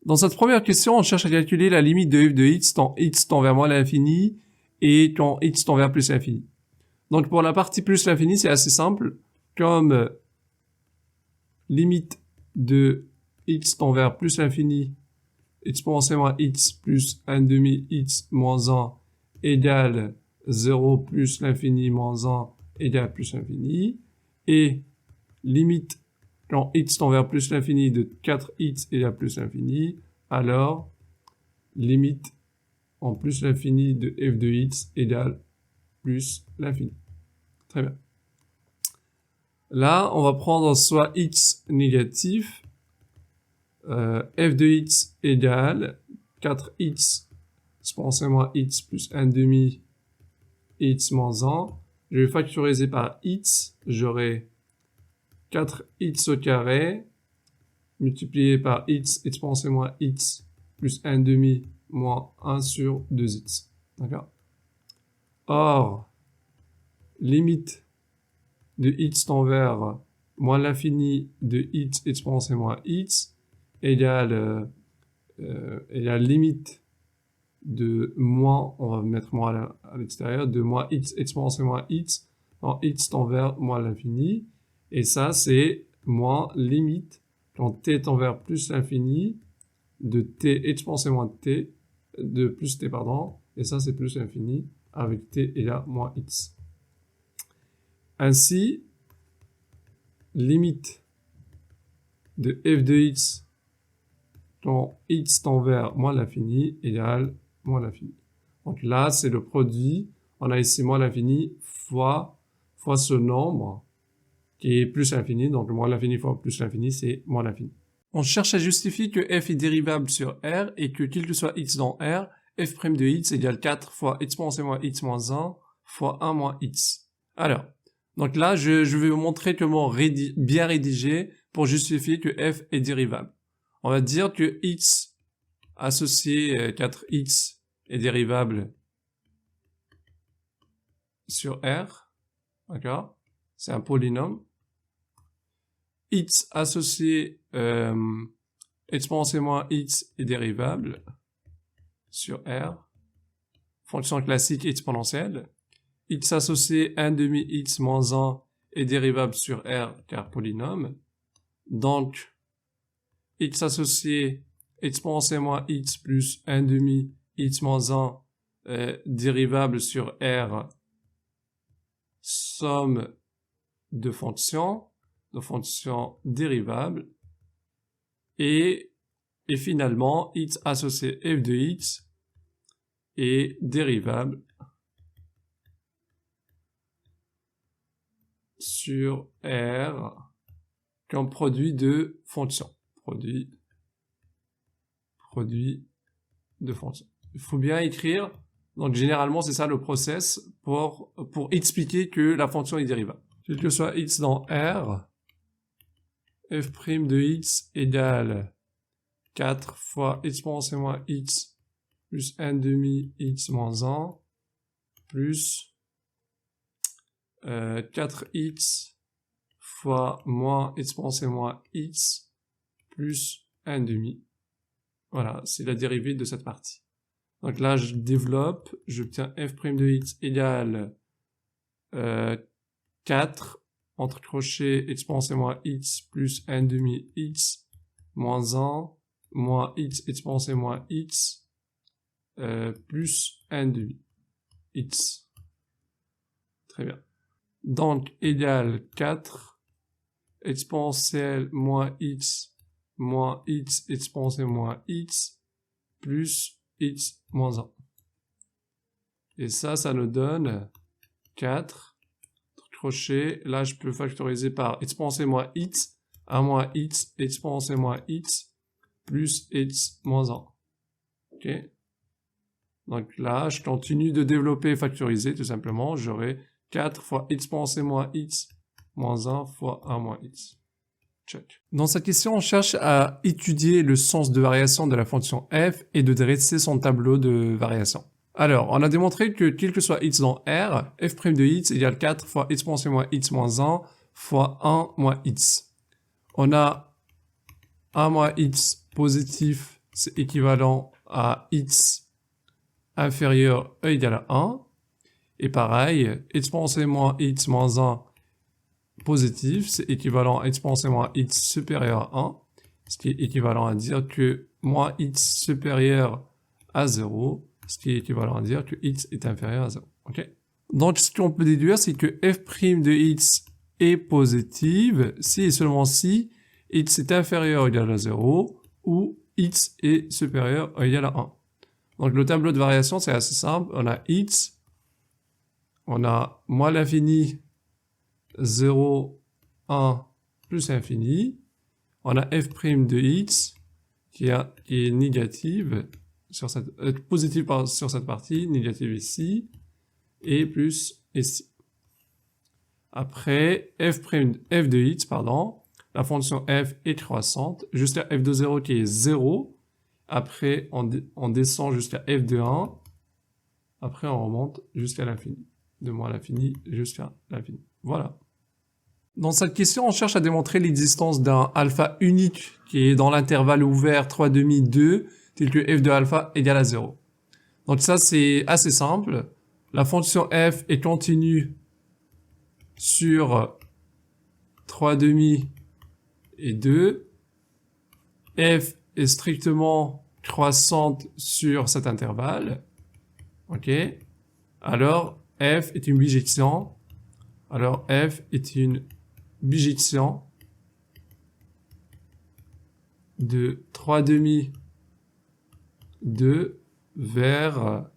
Dans cette première question, on cherche à calculer la limite de f de x tend vers moins l'infini et quand x tend vers plus l'infini. Donc pour la partie plus l'infini, c'est assez simple. Comme limite de x tend vers plus l'infini, exponentielle moins x plus 1 demi x moins 1 égale 0 plus l'infini moins 1 égale plus l'infini. Et limite quand x tend vers plus l'infini de 4x égale plus l'infini, alors limite en plus l'infini de f de x égale plus l'infini. Très bien. Là, on va prendre soit x négatif, f de x égale 4x exponentielle moins x plus 1 demi x moins 1. Je vais factoriser par x, j'aurai 4x au carré multiplié par x exponentielle moins x plus 1 demi moins 1 sur 2x. D'accord? Or, limite de x tend vers moins l'infini de x exponentielle moins x égale limite de moins, on va mettre moins à l'extérieur, de moins x exponentielle moins x quand x tend vers moins l'infini. Et ça, c'est moins limite quand t tend vers plus l'infini de t exponentielle moins t, de plus t, pardon. Et ça, c'est plus l'infini avec t égale moins x. Ainsi, limite de f de x quand x tend vers moins l'infini égale moins l'infini. Donc là, c'est le produit. On a ici moins l'infini fois ce nombre qui est plus l'infini. Donc moins l'infini fois plus l'infini, c'est moins l'infini. On cherche à justifier que f est dérivable sur R et que quel que soit x dans R, f' de x égale 4 fois exponentielle moins x moins 1 fois 1 moins x. Alors, donc là, je vais vous montrer comment bien rédiger pour justifier que f est dérivable. On va dire que x associé 4x est dérivable sur R. D'accord? C'est un polynôme. X associé exponentielle moins x est dérivable sur R. Fonction classique exponentielle. X associé 1 demi x moins 1 est dérivable sur R car polynôme. Donc, x associé exponentielle moins x plus 1 demi x moins 1 dérivable sur R, somme de fonctions dérivables. Et finalement, x associé f de x est dérivable sur R comme produit de fonction. Produit de fonction. Il faut bien écrire. Donc, généralement, c'est ça le process pour expliquer que la fonction est dérivable. Quel que soit x dans R, f' de x égale 4 fois exponentielle moins x plus 1 demi x moins 1 plus 4x fois moins exponentielle moins x plus 1 demi. Voilà, c'est la dérivée de cette partie. Donc là, je développe, j'obtiens f' de x égale 4 entre crochets exponentielle moins x plus 1 demi x moins 1 moins x exponentielle moins x plus 1 demi x. Très bien. Donc, égale 4 exponentielle moins x exponentielle moins x plus x moins 1. Et ça nous donne 4 crochet. Là, je peux factoriser par exponentielle moins x, 1 moins x exponentielle moins x plus x moins 1. Ok. Donc là, je continue de développer et factoriser, tout simplement. J'aurai 4 fois exponentielle moins x moins 1 fois 1 moins x. Check. Dans cette question, on cherche à étudier le sens de variation de la fonction f et de dresser son tableau de variation. Alors, on a démontré que quel que soit x dans R, f' de x égale 4 fois exponentielle moins x moins 1 fois 1 moins x. On a 1 moins x positif c'est équivalent à x inférieur e égale à 1. Et pareil, exposé moins x moins 1 positif, c'est équivalent à exposé moins x supérieur à 1, ce qui est équivalent à dire que moins x supérieur à 0, ce qui est équivalent à dire que x est inférieur à 0. Okay? Donc, ce qu'on peut déduire, c'est que f' de x est positive si et seulement si x est inférieur ou égal à 0 ou x est supérieur ou égal à 1. Donc, le tableau de variation, c'est assez simple. On a x, on a moins l'infini, 0, 1, plus infini. On a f' de x qui est négative sur cette, positive sur cette partie, négative ici, et plus ici. Après, f de x, pardon, la fonction f est croissante, jusqu'à f de 0 qui est 0. Après, on descend jusqu'à f de 1. Après, on remonte jusqu'à l'infini. De moins l'infini jusqu'à l'infini. Voilà. Dans cette question, on cherche à démontrer l'existence d'un alpha unique qui est dans l'intervalle ouvert 3,5, 2, tel que f de alpha égale à 0. Donc ça, c'est assez simple. La fonction f est continue sur 3,5 et 2. F est strictement croissante sur cet intervalle. Ok. Alors, f est une bijection. Alors, f est une bijection de 3,5, 2 vers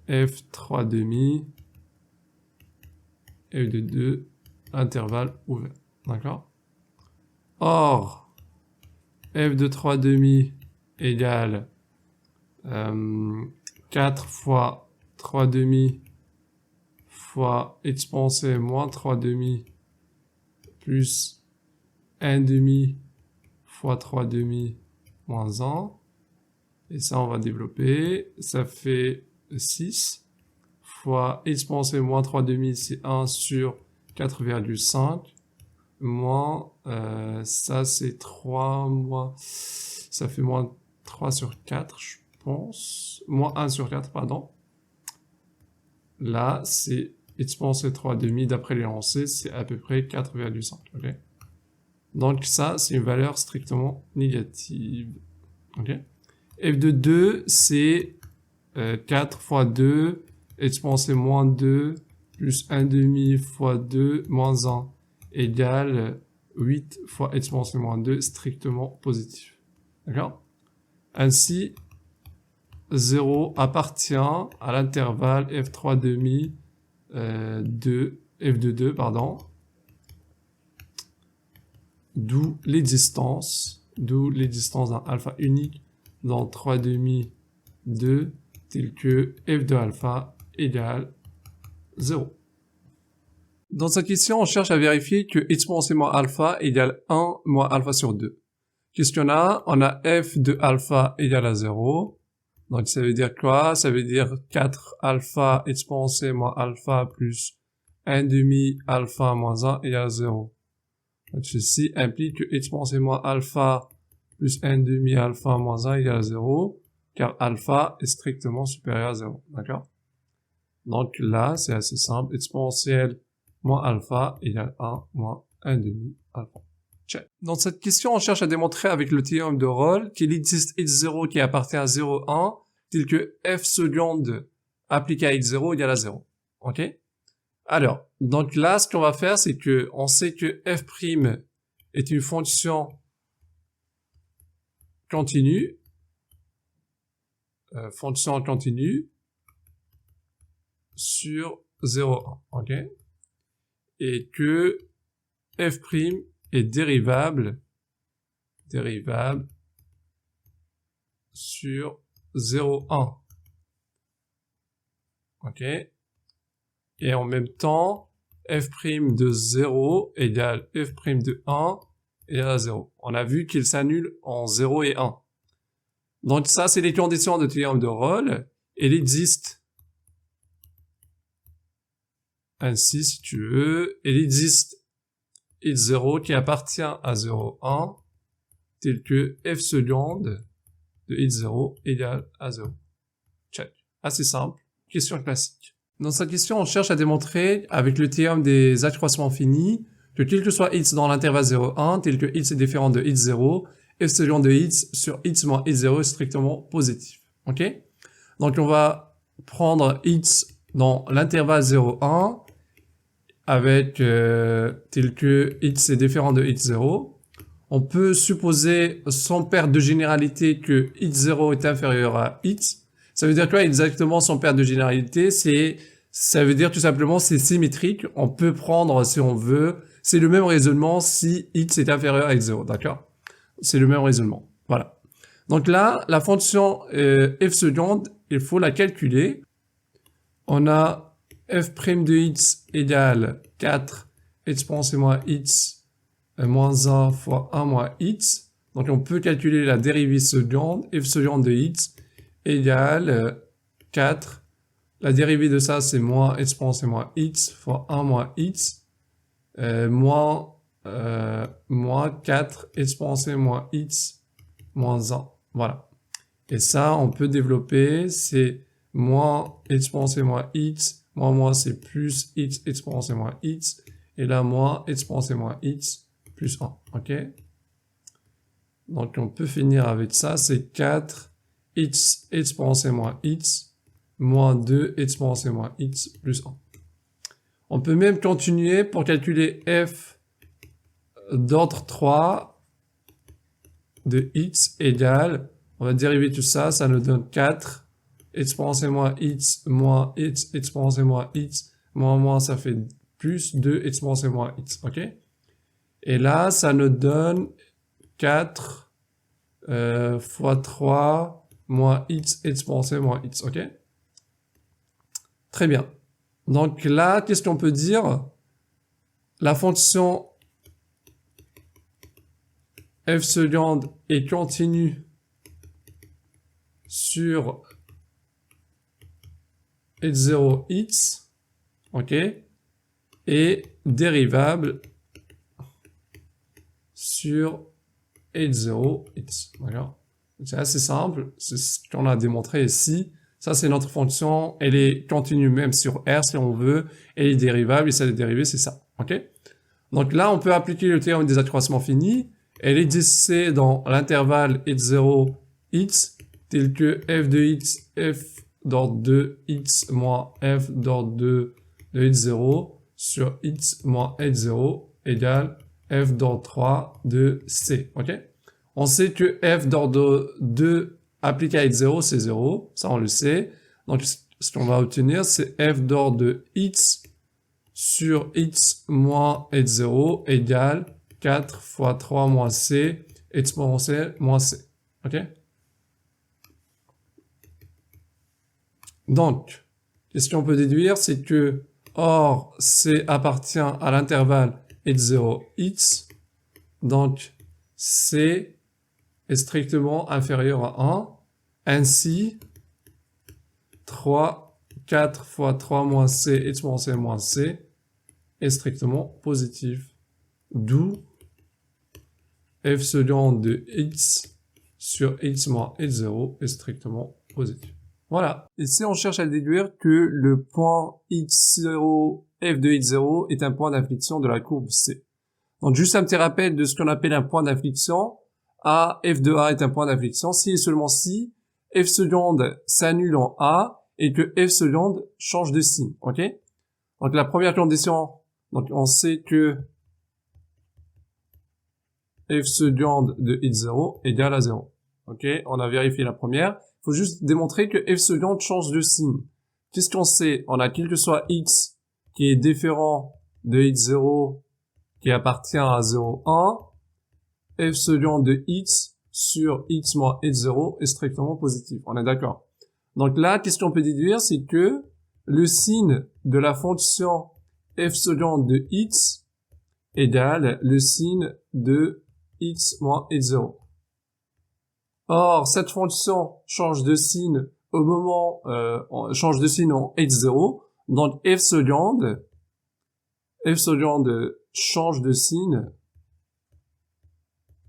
f 3,5, f de 2, intervalle ouvert. D'accord? Or, f de 3,5 égale 4 fois 3,5 fois expansé moins 3,5 plus 1,5 fois 3,5 moins 1. Et ça, on va développer. Ça fait 6 fois expansé moins 3,5, c'est 1 sur 4,5. Moins, ça c'est 3, moins, ça fait moins 3 sur 4, je pense. Moins 1 sur 4, pardon. Là, c'est expansé 3,5 d'après l'énoncé, c'est à peu près 4,5. Okay? Donc ça, c'est une valeur strictement négative. Okay? F de 2, c'est 4 fois 2, expansé moins 2, plus 1,5 fois 2, moins 1, égale 8 fois expansé moins 2, strictement positif. D'accord? Ainsi, 0 appartient à l'intervalle f3,5, 2, f de 2, pardon, d'où l'existence d'un alpha unique dans 3,5, 2, tel que f de alpha égale 0. Dans cette question, on cherche à vérifier que exposé moins alpha égale 1 moins alpha sur 2. Question A, on a f de alpha égale à 0. Donc ça veut dire quoi? Ça veut dire 4 alpha expansé moins alpha plus 1,5 alpha moins 1 égale 0. Donc ceci implique que expansé moins alpha plus 1,5 alpha moins 1 égale 0, car alpha est strictement supérieur à 0. D'accord? Donc là, c'est assez simple. Exponentielle moins alpha égale 1 moins 1,5 alpha. Check. Dans cette question, on cherche à démontrer avec le théorème de Rolle qu'il existe x0 qui appartient à 0, 1, tel que f seconde appliqué à x0 égale à 0. Ok? Alors, donc là, ce qu'on va faire, c'est que on sait que f' est une fonction continue, sur 0, 1. Ok? Et que f' est dérivable sur 0, 1. Ok? Et en même temps, f' de 0 égale f' de 1 égale à 0. On a vu qu'il s'annule en 0 et 1. Donc ça, c'est les conditions de théorème de Rolle. Il existe ainsi, si tu veux, il existe x0 qui appartient à 0, 1, tel que f seconde de x0 égale à 0. Check. Assez simple. Question classique. Dans cette question, on cherche à démontrer, avec le théorème des accroissements finis, que quel que soit x dans l'intervalle 0, 1, tel que x est différent de x0, f seconde de x sur x moins x0 est strictement positif. Ok? Donc on va prendre x dans l'intervalle 0, 1, avec tel que x est différent de x0. On peut supposer, sans perte de généralité, que x0 est inférieur à x. Ça veut dire quoi exactement sans perte de généralité? Ça veut dire tout simplement c'est symétrique. On peut prendre, si on veut, c'est le même raisonnement si x est inférieur à x0, d'accord? C'est le même raisonnement. Voilà. Donc là, la fonction f seconde, il faut la calculer. On a f' de x égale 4 exponentielle moins x moins 1 fois 1 moins x. Donc on peut calculer la dérivée seconde, f seconde de x égale 4. La dérivée de ça, c'est moins exponentielle moins x fois 1 moins x moins 4 exponentielle moins x moins 1. Voilà. Et ça, on peut développer, c'est moins exponentielle moins x, moins c'est plus x exponentielle moins x, et là, moins exponentielle moins x plus 1, ok? Donc, on peut finir avec ça, c'est 4 x exponentielle moins x, moins 2 exponentielle moins x plus 1. On peut même continuer pour calculer f d'ordre 3 de x égale, on va dériver tout ça, ça nous donne 4 exponentielle moins x exponentielle moins x moins ça fait plus 2 exponentielle moins x, ok? Et là, ça nous donne 4 fois 3 moins x exponentielle moins x, ok? Très bien. Donc là, qu'est-ce qu'on peut dire? La fonction f seconde est continue sur x0 x, ok, et dérivable sur x0 x, d'accord. C'est assez simple, c'est ce qu'on a démontré ici. Ça, c'est notre fonction, elle est continue même sur R si on veut, elle est dérivable, et sa dérivée, c'est ça, ok. Donc là, on peut appliquer le théorème des accroissements finis. Elle est dictée dans l'intervalle x0 x, tel que f de x, f d'ordre 2 x moins f d'ordre 2 de x0 sur x moins x0 égale f d'ordre 3 de c, ok? On sait que f d'ordre 2 appliqué à x0, c'est 0, ça on le sait. Donc ce qu'on va obtenir, c'est f d'ordre de x sur x moins x0 égale 4 fois 3 moins c exponentielle moins c, ok? Donc, qu'est-ce qu'on peut déduire, c'est que, or, c appartient à l'intervalle x0, x, donc c est strictement inférieur à 1, ainsi, 4 fois 3 moins c exponentielle moins c est strictement positif, d'où f seconde de x sur x moins x0 est strictement positif. Voilà. Ici, on cherche à déduire que le point x0, f de x0 est un point d'inflexion de la courbe C. Donc, juste un petit rappel de ce qu'on appelle un point d'inflexion. A, f de A est un point d'inflexion si et seulement si f seconde s'annule en A et que f seconde change de signe, ok? Donc, la première condition, donc on sait que f seconde de x0 égale à 0. Ok, on a vérifié la première. Il faut juste démontrer que f seconde change de signe. Qu'est-ce qu'on sait? On a quel que soit x qui est différent de x0 qui appartient à 0,1, f seconde de x sur x moins x0 est strictement positif. On est d'accord? Donc là, qu'est-ce qu'on peut déduire? C'est que le signe de la fonction f seconde de x égale le signe de x moins x0. Or, cette fonction change de signe au moment, change de signe en x0, donc f seconde change de signe,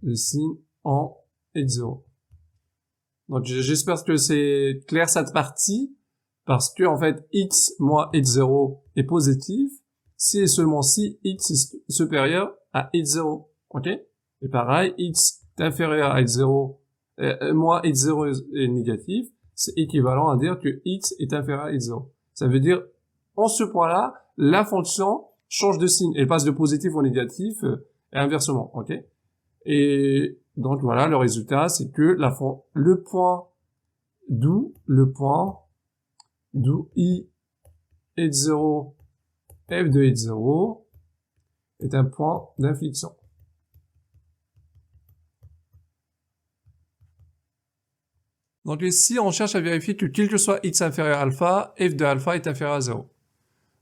le signe en h0. Donc, j'espère que c'est clair cette partie, parce que, en fait, x moins h0 est positif, si et seulement si x est supérieur à h0. OK? Et pareil, x est inférieur à h0, moins h0 est négatif, c'est équivalent à dire que x est inférieur à h0. Ça veut dire, en ce point-là, la fonction change de signe. Elle passe de positif au négatif, et inversement. OK? Et donc, voilà, le résultat, c'est que le point d'où i h0 f de h0 est un point d'inflexion. Donc ici, on cherche à vérifier que quel que soit x inférieur à alpha, f de alpha est inférieur à 0.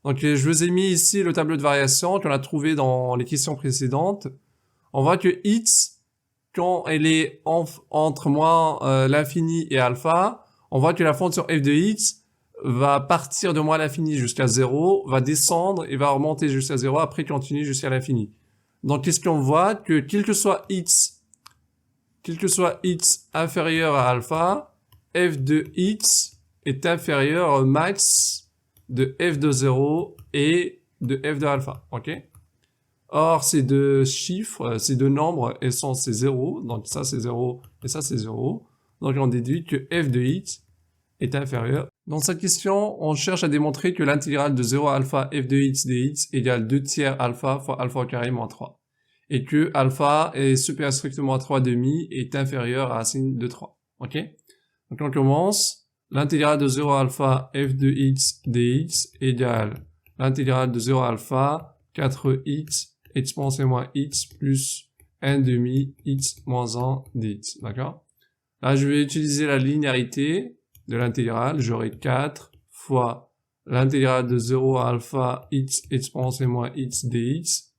Donc je vous ai mis ici le tableau de variation qu'on a trouvé dans les questions précédentes. On voit que x, quand elle est entre moins l'infini et alpha, on voit que la fonction f de x va partir de moins l'infini jusqu'à 0, va descendre et va remonter jusqu'à 0, après continuer jusqu'à l'infini. Donc qu'est-ce qu'on voit? Que quel que soit x inférieur à alpha, f de x est inférieur au max de f de 0 et de f de alpha. OK? Or, ces deux chiffres, ces deux nombres, c'est 0. Donc ça, c'est 0 et ça, c'est 0. Donc on déduit que f de x est inférieur. Dans cette question, on cherche à démontrer que l'intégrale de 0 à alpha f de x dx égale 2 tiers alpha fois alpha au carré moins 3. Et que alpha est supérieur strictement à 3,5 est inférieur à racine de 3. OK? Donc on commence. L'intégrale de 0 à alpha f de x dx égale l'intégrale de 0 à alpha 4x exponentielle moins x plus 1 demi x moins 1 dx. D'accord? Là, je vais utiliser la linéarité de l'intégrale. J'aurai 4 fois l'intégrale de 0 à alpha x exponentielle moins x dx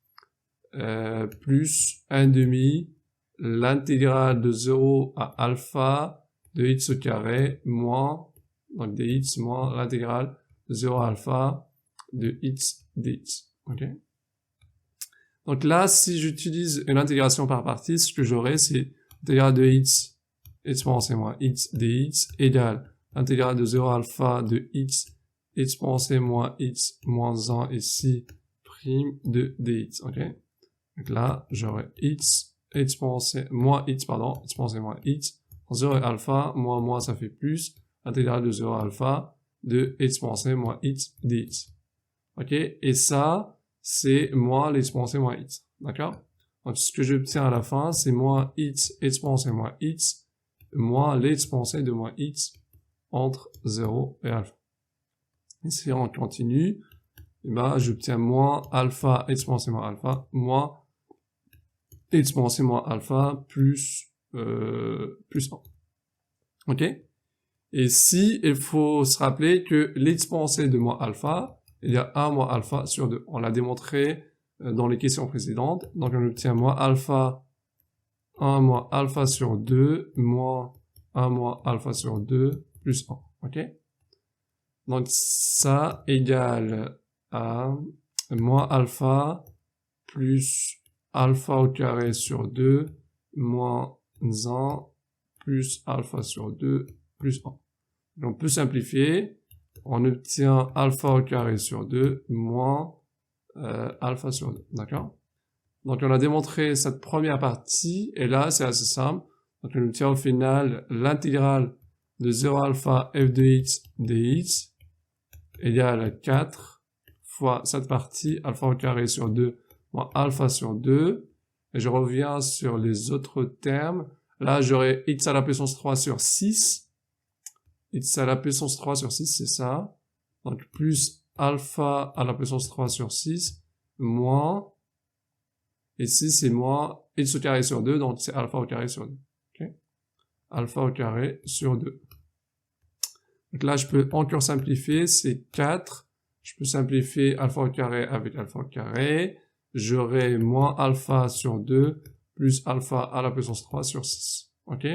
plus 1 demi l'intégrale de 0 à alpha de x au carré moins, donc dx moins l'intégrale de 0 à alpha de x dx. OK? Donc là, si j'utilise une intégration par partie, ce que j'aurai, c'est l'intégrale de x exponentielle moins x dx égale l'intégrale de 0 à alpha de x exponentielle moins x moins 1 ici prime de dx. OK? Donc là, j'aurai x exponentielle moins x, exponentielle moins x, 0 et alpha, moins, ça fait plus, intégrale de 0 à alpha, de exponentielle moins x dx. OK? Et ça, c'est moins l'exponentielle moins x. D'accord? Donc, ce que j'obtiens à la fin, c'est moins x exponentielle moins x, moins l'exponentielle de moins x entre 0 et alpha. Et si on continue, et ben, j'obtiens moins alpha exponentielle moins alpha, moins exponentielle moins alpha plus 1. OK? Et si, il faut se rappeler que l'exponentielle de moins alpha, il y a 1 moins alpha sur 2. On l'a démontré dans les questions précédentes. Donc, on obtient moins alpha, 1 moins alpha sur 2, moins 1 moins alpha sur 2, plus 1. OK? Donc, ça égale à moins alpha plus alpha au carré sur 2, moins 1, plus alpha sur 2, plus 1. Donc, on peut simplifier. On obtient alpha au carré sur 2, moins alpha sur 2. D'accord? Donc, on a démontré cette première partie. Et là, c'est assez simple. Donc, on obtient au final l'intégrale de 0 alpha f de x dx égale à 4 fois cette partie, alpha au carré sur 2, moins alpha sur 2. Et je reviens sur les autres termes. Là, j'aurai x à la puissance 3 sur 6. X à la puissance 3 sur 6, c'est ça. Donc, plus alpha à la puissance 3 sur 6, moins, ici, c'est moins x au carré sur 2, donc c'est alpha au carré sur 2. Okay? Alpha au carré sur 2. Donc là, je peux encore simplifier, c'est 4. Je peux simplifier alpha au carré avec alpha au carré. J'aurai moins alpha sur 2, plus alpha à la puissance 3 sur 6. OK?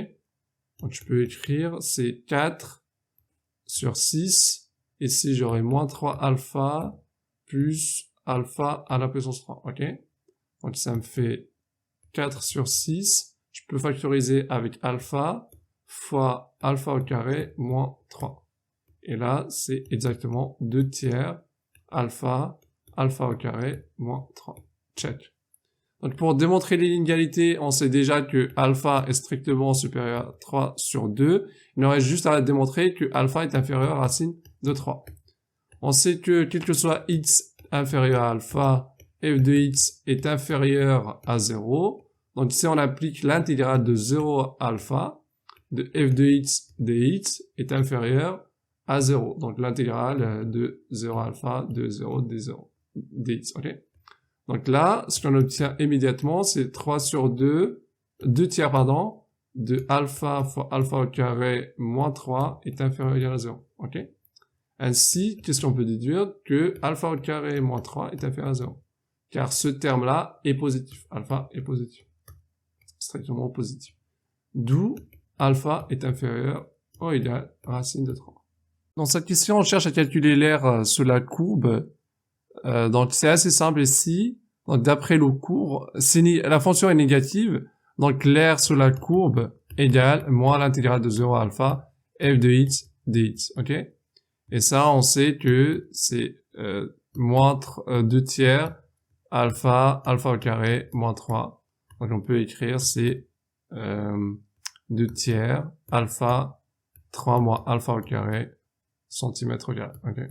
Donc, je peux écrire, c'est 4 sur 6. Ici, j'aurai moins 3 alpha, plus alpha à la puissance 3. OK? Donc, ça me fait 4 sur 6. je peux factoriser avec alpha fois alpha au carré moins 3. Et là, c'est exactement 2 tiers alpha au carré moins 3. Check. Donc pour démontrer l'inégalité, on sait déjà que alpha est strictement supérieur à 3 sur 2. Il nous reste juste à démontrer que alpha est inférieur à racine de 3. On sait que quel que soit x inférieur à alpha, f de x est inférieur à 0. Donc ici, on applique l'intégrale de 0 à alpha de f de x dx est inférieur à 0. Donc l'intégrale de 0 à alpha de 0 d0 dx. Ok. Donc là, ce qu'on obtient immédiatement, c'est 3 sur 2, 2 tiers, pardon, de alpha fois alpha au carré moins 3 est inférieur à 0. Ok. Ainsi, qu'est-ce qu'on peut déduire? Que alpha au carré moins 3 est inférieur à 0. Car ce terme-là est positif. Alpha est positif. Strictement positif. D'où alpha est inférieur au égal racine de 3. Dans cette question, on cherche à calculer l'aire sous la courbe. Donc c'est assez simple ici. Donc d'après le cours, la fonction est négative. Donc l'aire sous la courbe égale moins l'intégrale de 0 à alpha f de x dx. Ok? Et ça, on sait que c'est moins 2 tiers alpha au carré moins 3. Donc on peut écrire c'est 2 tiers alpha 3 moins alpha au carré centimètre au carré. Okay.